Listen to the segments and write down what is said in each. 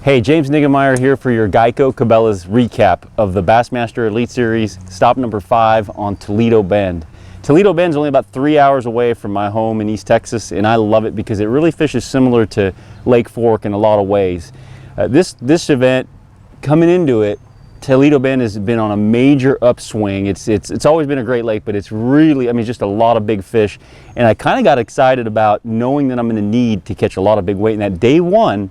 Hey, James Niggemeyer here for your GEICO Cabela's recap of the Bassmaster Elite Series, stop number 5 on Toledo Bend. Toledo Bend is only about 3 hours away from my home in East Texas, and I love it because it really fishes similar to Lake Fork in a lot of ways. This event, coming into it, Toledo Bend has been on a major upswing. It's always been a great lake, but it's really, just a lot of big fish. And I kind of got excited about knowing that I'm going to need to catch a lot of big weight. And that day one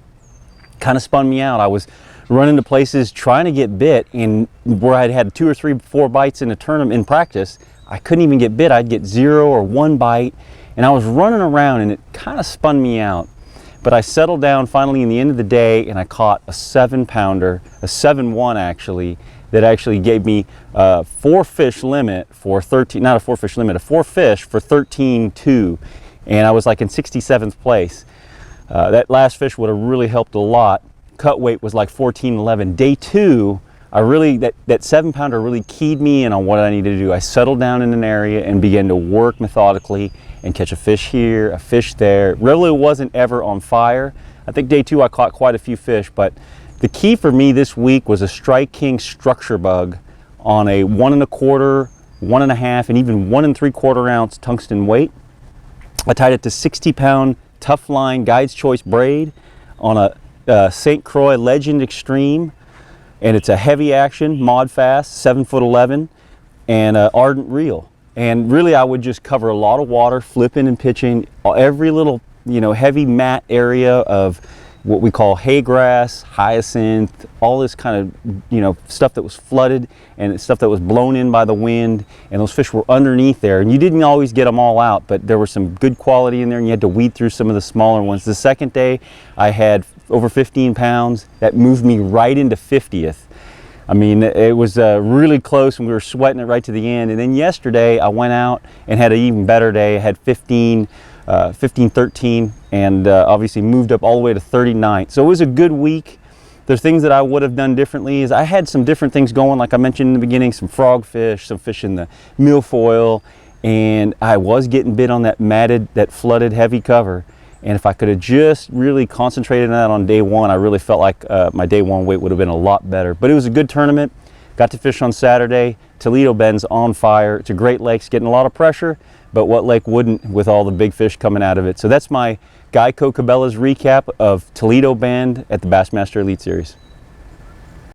kind of spun me out. I was running to places trying to get bit, and where I'd had 2 or 3, 4 bites in a tournament in practice, I couldn't even get bit. I'd get 0 or 1 bite, and I was running around, and it kind of spun me out. But I settled down finally in the end of the day, and I caught a 7-pounder, a 7-1 actually, that actually gave me a 4-fish limit for 13, not a 4-fish limit, a 4 fish for 13.2, and I was like in 67th place. That last fish would have really helped a lot. Cut weight was like 14.11. Day 2, that 7-pounder really keyed me in on what I needed to do. I settled down in an area and began to work methodically and catch a fish here, a fish there. Really wasn't ever on fire. I think day 2 I caught quite a few fish, but the key for me this week was a Strike King structure bug on a 1 1/4, 1 1/2, and even 1 3/4 ounce tungsten weight. I tied it to 60-pound tough line Guide's Choice braid on a St. Croix Legend Extreme, and it's a heavy action mod fast 7'11" and an ardent reel. And really I would just cover a lot of water, flipping and pitching every little heavy mat area of what we call hay grass, hyacinth, all this kind of stuff that was flooded and stuff that was blown in by the wind, and those fish were underneath there, and you didn't always get them all out, but there was some good quality in there, and you had to weed through some of the smaller ones. The second day I had over 15 pounds. That moved me right into 50th. It was really close, and we were sweating it right to the end. And then yesterday I went out and had an even better day. I had 15, 13, and obviously moved up all the way to 39. So it was a good week. There's things that I would have done differently. Is I had some different things going, like I mentioned in the beginning, some frogfish, some fish in the milfoil, and I was getting bit on that matted, that flooded heavy cover. And if I could have just really concentrated on that on day 1, I really felt like my day 1 weight would have been a lot better. But it was a good tournament. Got to fish on Saturday. Toledo Bend's on fire. It's a great lake. It's getting a lot of pressure, but what lake wouldn't with all the big fish coming out of it? So that's my GEICO Cabela's recap of Toledo Bend at the Bassmaster Elite Series.